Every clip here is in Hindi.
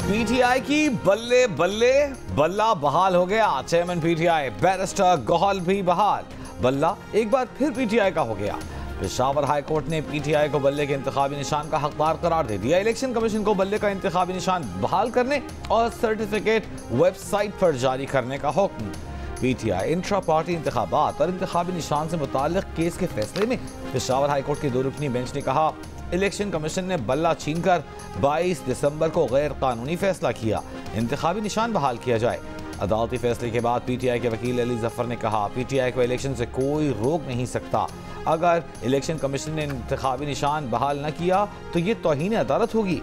पीटीआई की बल्ले बल्ले, बल्ला बहाल हो गया। चेयरमैन पीटीआई बैरिस्टर गौहल भी बहाल, बल्ला एक बार फिर पीटीआई का हो गया। पेशावर हाई कोर्ट ने पीटीआई को बल्ले के इंतखाबी निशान का हकदार करार दे दिया। इलेक्शन कमीशन को बल्ले का इंतखाबी निशान बहाल करने और सर्टिफिकेट वेबसाइट पर जारी करने का हुक्म। पीटीआई इंट्रा पार्टी इंतखाबात और इंतखाबी निशान से मुताल्लिक केस के फैसले में पेशावर हाई कोर्ट की 2 रुकनी बेंच ने कहा, इलेक्शन कमीशन ने बल्ला छीनकर 22 दिसंबर को गैर कानूनी फैसला किया, इंतखाबी निशान बहाल किया जाए। अदालती फैसले के बाद पीटीआई के वकील अली जफर ने कहा, पीटीआई को इलेक्शन से कोई रोक नहीं सकता। अगर इलेक्शन कमीशन ने इंतखाबी निशान बहाल न किया तो ये तौहीन अदालत होगी।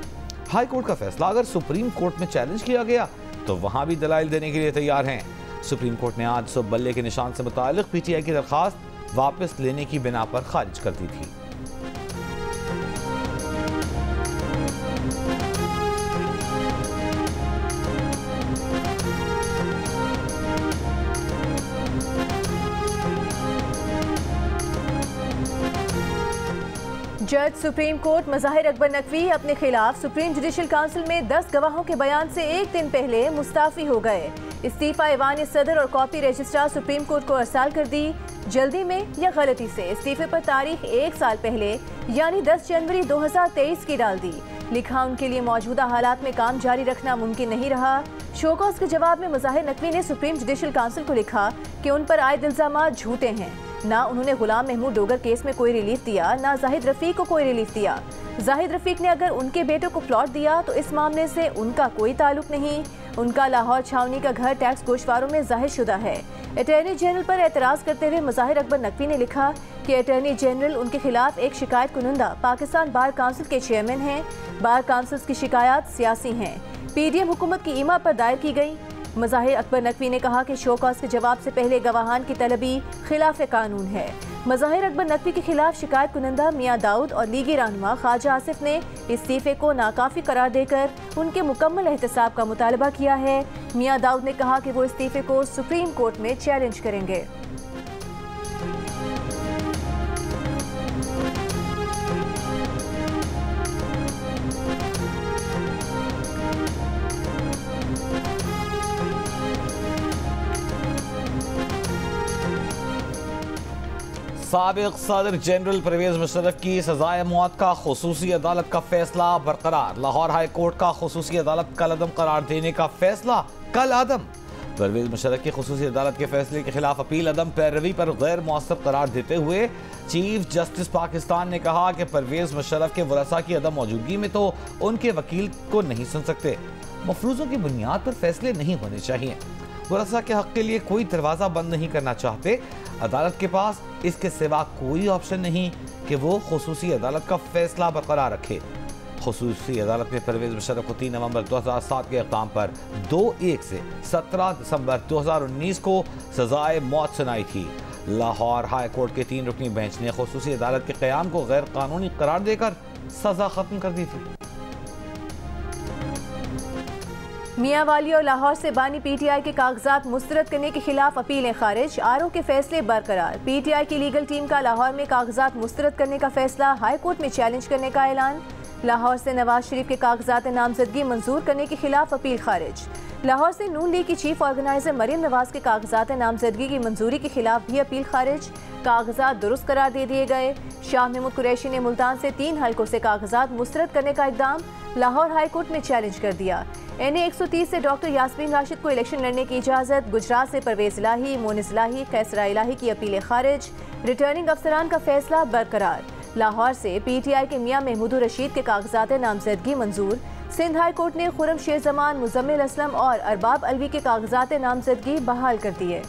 हाई कोर्ट का फैसला अगर सुप्रीम कोर्ट में चैलेंज किया गया तो वहां भी दलाइल देने के लिए तैयार हैं। सुप्रीम कोर्ट ने आज सुबह बल्ले के निशान से मुताल्लिक पीटीआई की दरखास्त वापस लेने की बिना पर खारिज कर दी थी। जज सुप्रीम कोर्ट मज़ाहिर अकबर नकवी अपने खिलाफ सुप्रीम जुडिशल काउंसिल में 10 गवाहों के बयान से एक दिन पहले मुस्ताफी हो गए। इस्तीफा ऐवान सदर और कॉपी रजिस्ट्रार सुप्रीम कोर्ट को अरसाल कर दी। जल्दी में या गलती से इस्तीफे पर तारीख 1 साल पहले यानी 10 जनवरी 2023 की डाल दी। लिखा, उनके लिए मौजूदा हालात में काम जारी रखना मुमकिन नहीं रहा। शोकॉज के जवाब में मज़ाहिर नकवी ने सुप्रीम जुडिशल काउंसिल को लिखा कि उन पर आयद इल्जामात झूठे हैं। ना उन्होंने गुलाम महमूद डोगर केस में कोई रिलीफ दिया, ना जाहिद रफीक को कोई रिलीफ दिया। जाहिद रफीक ने अगर उनके बेटों को प्लॉट दिया तो इस मामले से उनका कोई ताल्लुक नहीं। उनका लाहौर छावनी का घर टैक्स गोशवारों में जाहिर शुदा है। अटॉर्नी जनरल पर एतराज़ करते हुए मज़ाहिर अकबर नकवी ने लिखा कि अटॉर्नी जनरल उनके खिलाफ एक शिकायत कुनंदा पाकिस्तान बार काउंसिल के चेयरमैन हैं। बार काउंसिल की शिकायत सियासी हैं, पीडीएम हुकूमत की ईमा पर दायर की गई। मज़ाहिर अकबर नकवी ने कहा कि शोकॉज के जवाब से पहले गवाहान की तलबी खिलाफ कानून है। मज़ाहिर अकबर नकवी के खिलाफ शिकायत कुनंदा मियाँ दाऊद और लीगी रहनुमा ख्वाजा आसिफ ने इस्तीफे को नाकाफी करार देकर उनके मुकम्मल एहतसाब का मुतालबा किया है। मियाँ दाऊद ने कहा कि वो इस्तीफे को सुप्रीम कोर्ट में चैलेंज करेंगे। साबिक सदर जनरल परवेज मुशर्रफ की सजाए मौत का खुसूसी अदालत का फैसला बरकरार। लाहौर हाई कोर्ट का खुसूसी अदालत कल अदम करार देने का फैसला कल अदम। परवेज मुशर्रफ की खुसूसी अदालत के फैसले के खिलाफ अपील अदम पैरवी पर गैर मौसर करार देते हुए चीफ जस्टिस पाकिस्तान ने कहा कि परवेज मुशर्रफ के वरसा की अदम मौजूदगी में तो उनके वकील को नहीं सुन सकते। मफरूजों की बुनियाद पर फैसले नहीं होने चाहिए। वरसा के हक के लिए कोई दरवाज़ा बंद नहीं करना चाहते। अदालत के पास इसके सिवा कोई ऑप्शन नहीं कि वो खुसूसी अदालत का फैसला बरकरार रखे। खुसूसी अदालत ने परवेज मुशर्रफ को 3 नवंबर 2007 के इक़दाम पर 2-1 से 17 दिसंबर 2019 को सजाए मौत सुनाई थी। लाहौर हाई कोर्ट के 3 रुकनी बेंच ने खुसूसी अदालत के क़याम को गैर कानूनी करार देकर सजा खत्म कर दी थी। मियांवाली और लाहौर से बानी पीटीआई के कागजात मुस्तरद करने के खिलाफ अपीलें खारिज। आरओ के फैसले बरकरार। पीटीआई की लीगल टीम का लाहौर में कागजात मुस्तरद करने का फैसला हाई कोर्ट में चैलेंज करने का ऐलान। लाहौर से नवाज शरीफ के कागजात नामजदगी मंजूर करने के खिलाफ अपील खारिज। लाहौर से नून लीग की चीफ ऑर्गेनाइजर मरियम नवाज के कागजात नामजदगी की मंजूरी के खिलाफ भी अपील खारिज। कागजात दुरुस्त करार दे दिए गए। शाह महमूद कुरैशी ने मुल्तान से 3 हलकों से कागजात मुस्तरद करने का इक़दाम लाहौर हाई कोर्ट में चैलेंज कर दिया। NA 130 से डॉक्टर यास्मीन राशिद को इलेक्शन लड़ने की इजाज़त। गुजरात से परवेज इलाही, मोनिस इलाही, कैसरा इलाही की अपीलें खारिज। रिटर्निंग अफसरान का फैसला बरकरार। लाहौर से पीटीआई के मियाँ महमूद रशीद के कागजात नामजदगी मंजूर। सिंध हाई कोर्ट ने खुरम शेर जमान, मुजम्मिल असलम और अरबाब अलवी के कागजात नामजदगी बहाल कर दिए।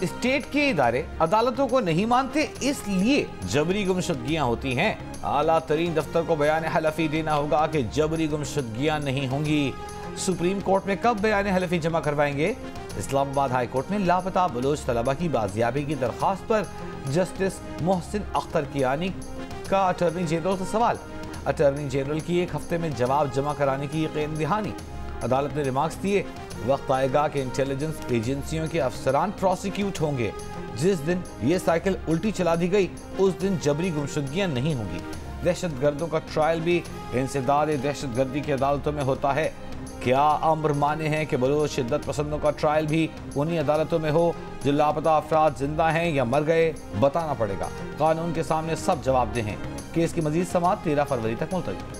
स्टेट के इदारे अदालतों को नहीं मानते, इसलिए जबरी गुमशुदगियां होती हैं। आला तरीन दफ्तर को बयान हलफी देना होगा कि जबरी गुमशुदगियां नहीं होंगी। सुप्रीम कोर्ट में कब बयान हलफी जमा करवाएंगे? इस्लामाबाद हाई कोर्ट में लापता बलोच तलबा की बाजियाबी की दरख्वास्त पर जस्टिस मोहसिन अख्तर कियानी का अटॉर्नी जनरल से सवाल। अटॉर्नी जनरल की 1 हफ्ते में जवाब जमा कराने की यकीन दहानी। अदालत ने रिमार्क्स दिए वक्त आएगा कि इंटेलिजेंस एजेंसियों के अफसरान प्रोसिक्यूट होंगे। जिस दिन ये साइकिल उल्टी चला दी गई उस दिन जबरी गुमशुदगियां नहीं होंगी। दहशतगर्दों का ट्रायल भी इंसदाद दहशतगर्दी की अदालतों में होता है। क्या अम्र माने हैं कि बलूच शिद्दत पसंदों का ट्रायल भी उन्हीं अदालतों में हो जो लापता अफराद जिंदा हैं या मर गए? बताना पड़ेगा। कानून के सामने सब जवाबदेह हैं। केस की मजीद समाअत 13 फरवरी तक मुलतवी।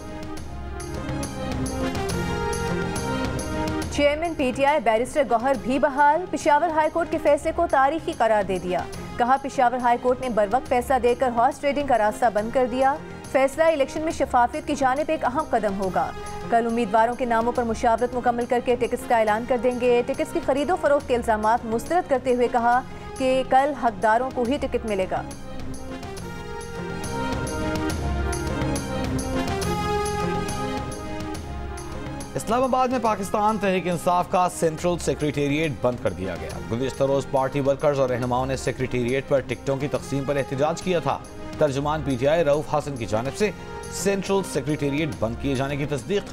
चेयरमैन पीटीआई बैरिस्टर गौहर भी बहाल। पेशावर हाई कोर्ट के फैसले को तारीखी करार दे दिया। कहा पेशावर हाई कोर्ट ने बरवक्त फैसला देकर हॉर्स ट्रेडिंग का रास्ता बंद कर दिया। फैसला इलेक्शन में शफाफियत की जानिब एक अहम कदम होगा। कल उम्मीदवारों के नामों पर मुशावरत मुकम्मल करके टिकट्स का ऐलान कर देंगे। टिकट्स की खरीदो फरोख्त के इल्जामात मुस्तरद करते हुए कहा कि कल हकदारों को ही टिकट मिलेगा। इस्लामाबाद में पाकिस्तान तहरीक इंसाफ का सेंट्रल सेक्रेटेरिएट बंद कर दिया गया। गुज़िश्ता रोज पार्टी वर्कर्स और रहनुमाओं ने सेक्रेटेरिएट पर टिकटों की तकसीम पर एहतजाज किया था। तर्जुमान पीटीआई रऊफ हासन की जानिब से सेंट्रल सेक्रेटेरिएट बंद किए जाने की तस्दीक।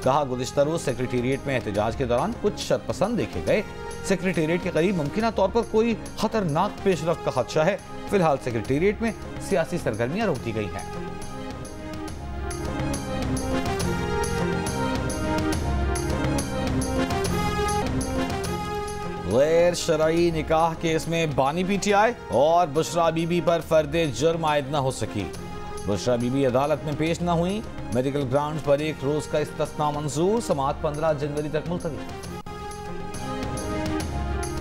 कहा गुज़िश्ता रोज सेक्रेटेरिएट में एहतजाज के दौरान कुछ शरपसंद देखे गए। सेक्रेटेरिएट के करीब मुमकिन तौर पर कोई खतरनाक पेशरफ्त का खदशा है। फिलहाल सेक्रेटेरिएट में सियासी सरगर्मियां रोक दी गई हैं। गैर शरई निकाह केस में बानी पीटीआई और बुशरा बीबी पर फर्दे जुर्म आयद न हो सकी। बुशरा बीबी अदालत में पेश न हुई। मेडिकल ग्राउंड पर एक रोज का इस्तिस्ना मंजूर। समाअत 15 जनवरी तक मुलतवी।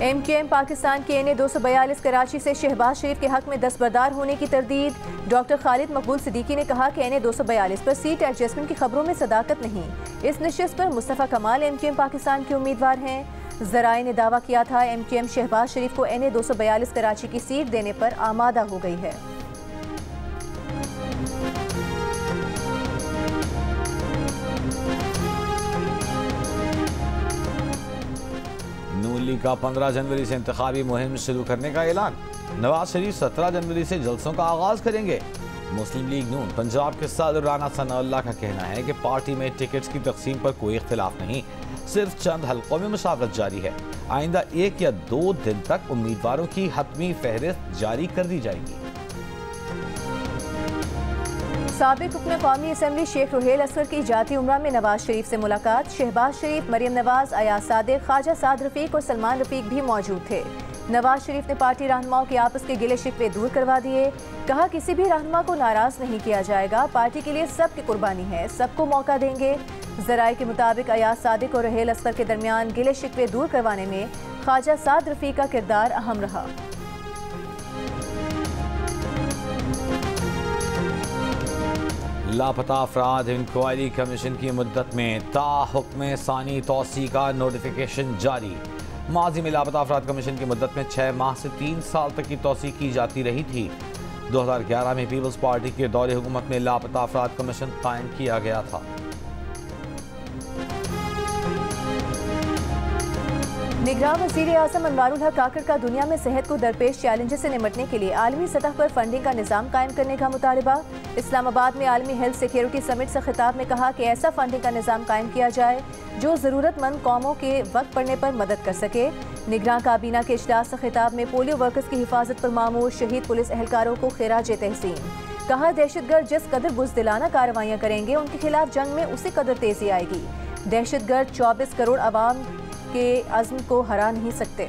एमक्यूएम पाकिस्तान के एनए 242 कराची से शहबाज शरीफ के हक में दस्तबरदार होने की तरदीद। डॉक्टर खालिद मकबूल सिद्दीकी ने कहा कि एनए 242 पर सीट एडजस्टमेंट की खबरों में सदाकत नहीं। इस नशिस्त पर मुस्तफा कमाल एमक्यूएम पाकिस्तान के उम्मीदवार हैं। ज़राए ने दावा किया था एमक्यूएम शहबाज शरीफ को एनए 242 कराची की सीट देने पर आमादा हो गई है। नून लीग का 15 जनवरी से इंतखाबी मुहिम शुरू करने का ऐलान। नवाज शरीफ 17 जनवरी से जलसों का आगाज करेंगे। मुस्लिम लीग नून पंजाब के सदर राना सनाउल्लाह का कहना है कि पार्टी में टिकट्स की तकसीम पर कोई इख्तिलाफ नहीं, सिर्फ चंद हल्कों में मुशावरत जारी है। आइंदा 1 या 2 दिन तक उम्मीदवारों की हतमी फहरिस्त जारी कर दी जाएगी। साबिक रुकन कौमी असम्बली शेख रुहेल असगर की जाती उम्रा में नवाज शरीफ से मुलाकात। शहबाज शरीफ, मरियम नवाज, अयाज सादिक, ख्वाजा साद रफीक और सलमान रफीक भी मौजूद थे। नवाज शरीफ ने पार्टी रहनुमाओं के आपस के गिले शिकवे दूर करवा दिए। कहा किसी भी रहनुमा को नाराज नहीं किया जाएगा। पार्टी के लिए सबकी कुर्बानी है, सबको मौका देंगे। ज़राए के मुताबिक अयाज सादिक और रुहेल असगर के दरमियान गिले शिकवे दूर करवाने में ख्वाजा साद रफीक का किरदार अहम रहा। लापता अफराद इंक्वायरी कमीशन की मुद्दत में ताहुक्म सानी तौसी का नोटिफिकेशन जारी। माजी में लापता अफराद कमीशन की मुद्दत में 6 माह से 3 साल तक की तौसी की जाती रही थी। 2011 में पीपल्स पार्टी के दौरे हुकूमत में लापता अफराद कमीशन कायम किया गया था। निगरान वज़ीर आज़म अनवारुल हक काकड़ का दुनिया में सेहत को दरपेश चैलेंजेस से निपटने के लिए आलमी सतह पर फंडिंग का निज़ाम कायम करने का मुतालबा। इस्लामाबाद में आलमी हेल्थ सिक्योरिटी समिट से खिताब में कहा कि ऐसा फंडिंग का निज़ाम कायम किया जाए जो ज़रूरतमंद कौमों के वक्त पड़ने पर मदद कर सके। निगरान काबीना के इजलास से खिताब में पोलियो वर्कर्स की हिफाजत पर मामूर शहीद पुलिस एहलकारों को खिराज तहसीन। कहा दहशतगर्द जिस कदर बुज़दिलाना कार्रवाइयाँ करेंगे उनके खिलाफ जंग में उसी कदर तेजी आएगी। दहशतगर्द 24 करोड़ आवाम के अज़्म को हरा नहीं सकते।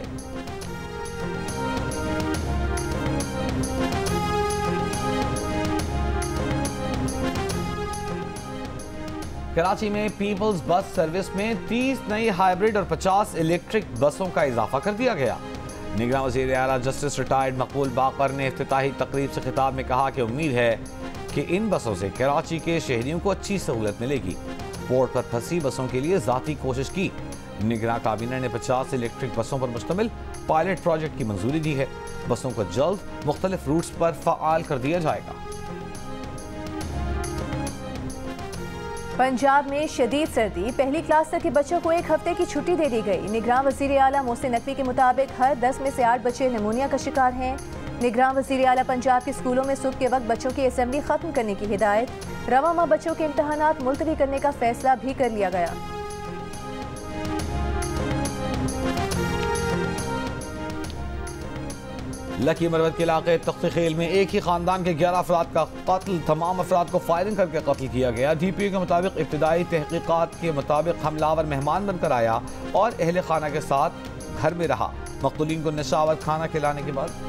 कराची में पीपल्स बस सर्विस में 30 नई हाइब्रिड और 50 इलेक्ट्रिक बसों का इजाफा कर दिया गया। निगरान वज़ीर आला जस्टिस रिटायर्ड मकबूल बाकर ने इफ्तिताही तकरीब से खिताब में कहा कि उम्मीद है कि इन बसों से कराची के शहरियों को अच्छी सहूलत मिलेगी। पोर्ट पर फंसी बसों के लिए ज़ाती कोशिश की। निगरान काबीना ने 50 इलेक्ट्रिक बसों पर मुश्तमिल पायलट प्रोजेक्ट की मंजूरी दी है। बसों को जल्द मुख्तलिफ रूट्स पर फ़आल कर दिया जाएगा। पंजाब में शदीद सर्दी, पहली क्लास तक के बच्चों को 1 हफ्ते की छुट्टी दे दी गई। निगरान वज़ीर आला मोहसिन नकवी के मुताबिक हर 10 में से 8 बच्चे निमोनिया का शिकार हैं। निगरान वज़ीर आला पंजाब के स्कूलों में सुबह के वक्त बच्चों की असेंबली खत्म करने की हिदायत। रवा माह बच्चों के इम्तहानात मुलतवी करने का फैसला भी कर लिया गया। लकी मरवत के इलाके तख्ती खेल में एक ही खानदान के 11 अफराद का कत्ल, तमाम अफराद को फायरिंग करके कत्ल किया गया। DPO के मुताबिक इब्तिदाई तहकीकात के मुताबिक हमलावर मेहमान बनकर आया और अहले खाना के साथ घर में रहा। मकतूलीन को नशावर खाना खिलाने के बाद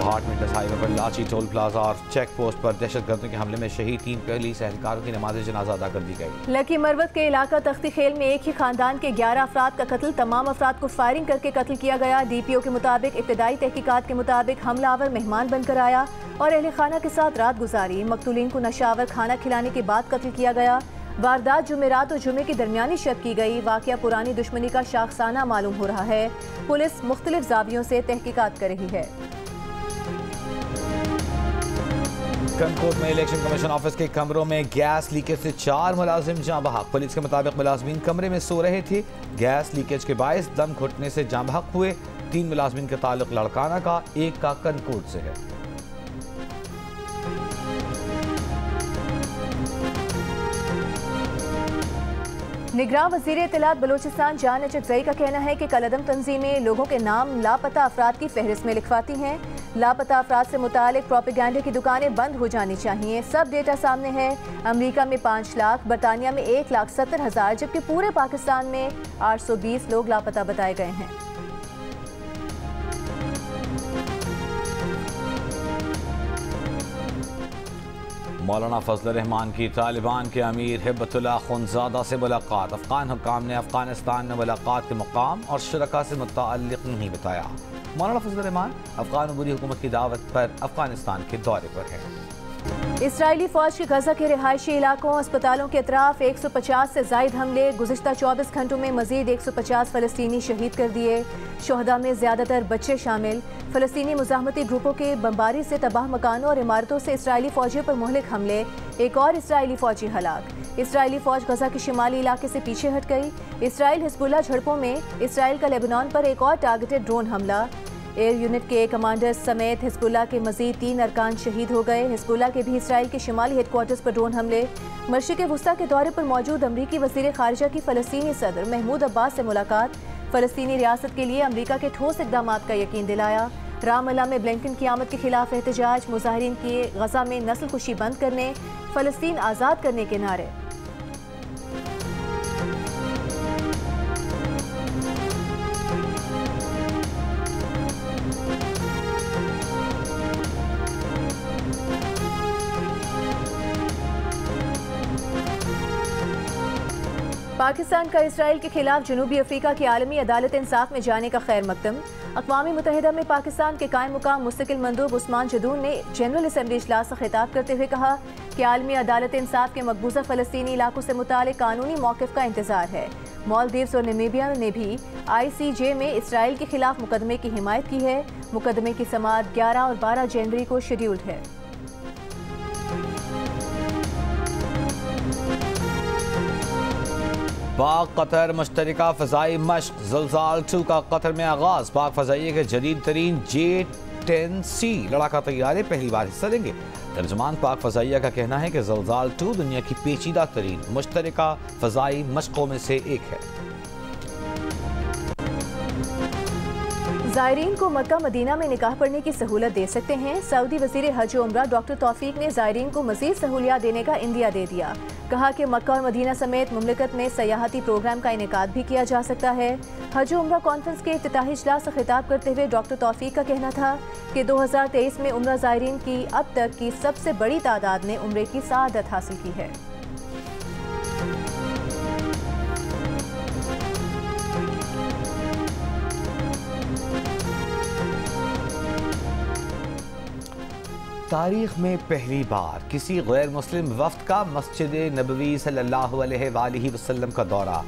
घाट में हाईवे पर लाची टोल प्लाजा और चेक पोस्ट पर दहशतगर्दों के हमले में शहीद 3 पुलिस एहलकारों की नमाज जनाजा अदा कर दी गई। लकी मरवत के इलाका तख्ती खेल में एक ही खानदान के 11 अफराद का कत्ल, तमाम अफराद को फायरिंग करके कत्ल किया गया। DPO के मुताबिक इब्तिदाई तहकीकात के मुताबिक हमलावर मेहमान बनकर आया और अहले खाना के साथ रात गुजारी। मकतूलीन को नशावर खाना खिलाने के बाद कत्ल किया गया। वारदात जुमेरात और जुमे की दरमियानी शब की गई। वाकया पुरानी दुश्मनी का शाखसाना मालूम हो रहा है। पुलिस मुख्तलिफ जावियों से तहकीकात कर रही है। कनकोट में इलेक्शन कमीशन ऑफिस के कमरों में गैस लीकेज से 4 मुलाजिम जाँ बहक। पुलिस के मुताबिक मुलाजमीन कमरे में सो रहे थे। गैस लीकेज के बायस दम घुटने से जाँ बहक हुए। 3 मुलाजमीन का ताल्लुक लड़काना का, एक का कनकोट से है। निगरान वज़ीर इत्तलात बलूचिस्तान जान अचकज़ई का कहना है कि कलअदम तंजीमें लोगों के नाम लापता अफराद की फहरिस्त में लिखवाती हैं। लापता अफराद से मुतालिक प्रोपेगेंडा की दुकानें बंद हो जानी चाहिए। सब डेटा सामने है। अमरीका में 5 लाख, बरतानिया में 1,70,000, जबकि पूरे पाकिस्तान में 820 लोग लापता बताए गए हैं। मौलाना फजल रहमान की तालिबान के अमीर हिब्बतुल्लाह खुनजादा से मुलाकात। अफगान हुक्काम ने अफगानिस्तान में मुलाकात के मुकाम और शुरका से मुताल्लिक नहीं बताया। मौलाना फजल रहमान अफगान अबूरी हुकूमत की दावत पर अफगानिस्तान के दौरे पर है। इसराइली फौज के गजा के रिहायशी इलाकों, अस्पतालों के अतराफ 150 से जायद हमले। गुज़िश्ता 24 घंटों में मजीद 150 फ़लस्तीनी शहीद कर दिए। शोहदा में ज़्यादातर बच्चे शामिल। फ़लस्तीनी मुज़ाहमती ग्रुपों के बमबारी से तबाह मकानों और इमारतों से इसराइली फौजियों पर मुहलिक हमले। एक और इसराइली फौजी हलाक। इसराइली फौज गजा के शिमाली इलाके से पीछे हट गई। इसराइल हिज़्बुल्लाह झड़पों में इसराइल का लेबनान पर एक और टारगेटेड ड्रोन हमला। एयर यूनिट के कमांडर समेत हिज़्बुल्लाह के मजीद 3 अरकान शहीद हो गए। हिज़्बुल्लाह के भी इसराइल के शिमाली हेडक्वार्टर्स पर ड्रोन हमले। मशरिक़ वुस्ता के दौरे पर मौजूद अमरीकी वज़ीर ख़ारिजा की फ़लस्तीनी सदर महमूद अब्बास से मुलाकात। फ़लस्तीनी रियासत के लिए अमरीका के ठोस इक़दाम का यकीन दिलाया। रामल्ला में ब्लिंकन की आमद के खिलाफ एहतजाज। मुजाहिरीन किए गजा में नस्ल कुशी बंद करने, फ़लस्तीन आज़ाद करने के नारे। पाकिस्तान का इसराइल के खिलाफ जनूबी अफ्रीका की आलमी अदालत इंसाफ में जाने का खैर मकदम। अक़वाम मुत्तहिदा में पाकिस्तान के कायम मुकाम मुस्तकिल मंदूब उस्मान जदून ने जनरल असम्बली इजलास से खिताब करते हुए कहा कि आलमी अदालत इंसाफ के मकबूजा फ़लस्तीनी इलाकों से मुतालिक कानूनी मौक़िफ़ का इंतज़ार है। मालदीव्स और नामीबिया ने भी ICJ में इसराइल के खिलाफ मुकदमे की हिमायत की है। मुकदमे की समाअत 11 और 12 जनवरी को शेड्यूल्ड है। पाक कतर मुश्तरका फ़ज़ाई मश्क ज़लज़ाल 2 का कतर में आगाज़। पाक फ़ज़ाइया के जदीद तरीन J-10C लड़ाका तैयारे पहली बार हिस्सा लेंगे। तर्जुमान पाक फ़ज़ाइया का कहना है कि ज़लज़ाल 2 दुनिया की पेचीदा तरीन मुश्तरका फ़ज़ाई मश्कों में से एक है। ज़ायरीन को मक्का मदीना में निकाह पढ़ने की सहूलत दे सकते हैं। सऊदी वज़ीर हज उम्रा डॉक्टर तौफीक ने ज़ायरीन को मज़ीद सहूलियात देने का इंदिया दे दिया। कहा कि मक्का और मदीना समेत मुमलिकत में सयाहती प्रोग्राम का इनेकाद भी किया जा सकता है। हज उम्रा कॉन्फ्रेंस के इफ्तिताही इजलास से खिताब करते हुए डॉक्टर तौफीक का कहना था कि 2023 में उम्रा ज़ायरीन की अब तक की सबसे बड़ी तादाद ने उम्रे की सआदत हासिल की है। तारीख में पहली बार किसी गैर मुस्लिम वफ्द का मस्जिद नबवी सल्लल्लाहु अलैहि वसल्लम का दौरा।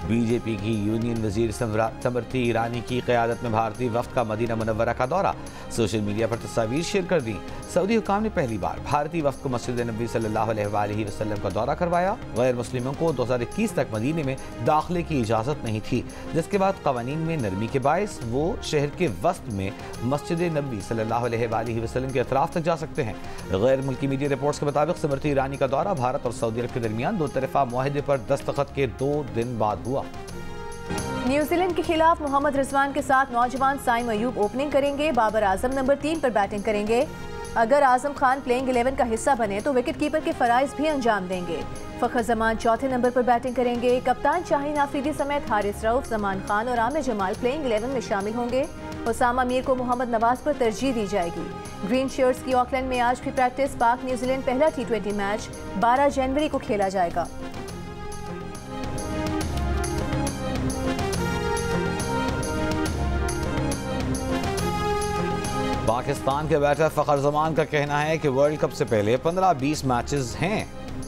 बीजेपी की यूनियन वजीर स्मृति ईरानी की क़यादत में भारतीय वफ्द का मदीना मुनव्वरा का दौरा। सोशल मीडिया पर तस्वीर शेयर कर दी। सऊदी हुकाम ने पहली बार भारतीय वफ्द को मस्जिद नबवी सल्लल्लाहु अलैहि वसल्लम का दौरा करवाया। गैर मुस्लिमों को 2021 तक मदीने में दाखिले की इजाज़त नहीं थी, जिसके बाद कवानीन में नरमी के बायस वो शहर के वस्त में मस्जिद नबवी सल्लल्लाहु अलैहि वसल्लम के अतराफ तक जा सकते हैं। गैर मुल्की मीडिया रिपोर्ट्स के मुताबिक स्मृति ईरानी का दौरा भारत और सऊदी अरब के दरमियान 2 तरफ़ा मुआहदे पर दस्तखत के 2 दिन बाद हुआ। न्यूजीलैंड के खिलाफ मोहम्मद रिजवान के साथ नौजवान साइम अयूब ओपनिंग करेंगे। बाबर आजम नंबर 3 पर बैटिंग करेंगे। अगर आजम खान प्लेइंग 11 का हिस्सा बने तो विकेट कीपर के फराइज भी अंजाम देंगे। फखर जमान चौथे नंबर पर बैटिंग करेंगे। कप्तान शाहीन आफरीदी समेत हारिस रऊफ, जमान खान और आमिर जमाल प्लेइंग 11 में शामिल होंगे। उसामा मीर को मोहम्मद नवाज पर तरजीह दी जाएगी। ग्रीन शर्ट्स की ऑकलैंड में आज भी प्रैक्टिस। पाक न्यूजीलैंड पहला T20 मैच 12 जनवरी को खेला जाएगा। पाकिस्तान के बैटर फखर जमान का कहना है कि वर्ल्ड कप से पहले 15-20 मैचेस हैं,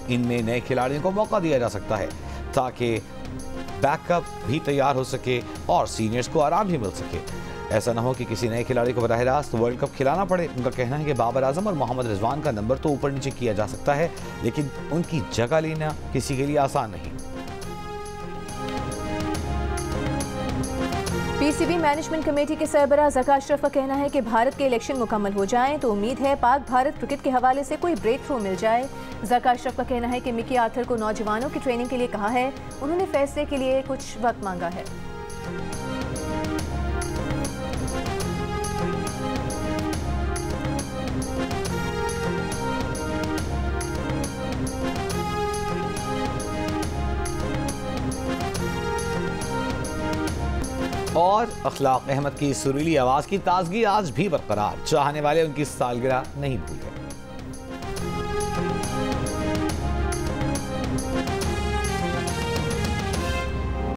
इनमें नए खिलाड़ियों को मौका दिया जा सकता है ताकि बैकअप भी तैयार हो सके और सीनियर्स को आराम भी मिल सके। ऐसा ना हो कि किसी नए खिलाड़ी को बराह रास्त वर्ल्ड कप खिलाना पड़े। उनका कहना है कि बाबर आजम और मोहम्मद रिजवान का नंबर तो ऊपर नीचे किया जा सकता है, लेकिन उनकी जगह लेना किसी के लिए आसान नहीं। पीसीबी मैनेजमेंट कमेटी के सरबराह ज़का अशरफ का कहना है कि भारत के इलेक्शन मुकम्मल हो जाएं तो उम्मीद है पाक भारत क्रिकेट के हवाले से कोई ब्रेक थ्रू मिल जाए। ज़का अशरफ का कहना है कि मिकी आर्थर को नौजवानों की ट्रेनिंग के लिए कहा है। उन्होंने फैसले के लिए कुछ वक्त मांगा है। और अखलाक अहमद की सुरीली आवाज़ की ताजगी आज भी बरकरार, चाहने वाले उनकी सालगिरह नहीं भूले।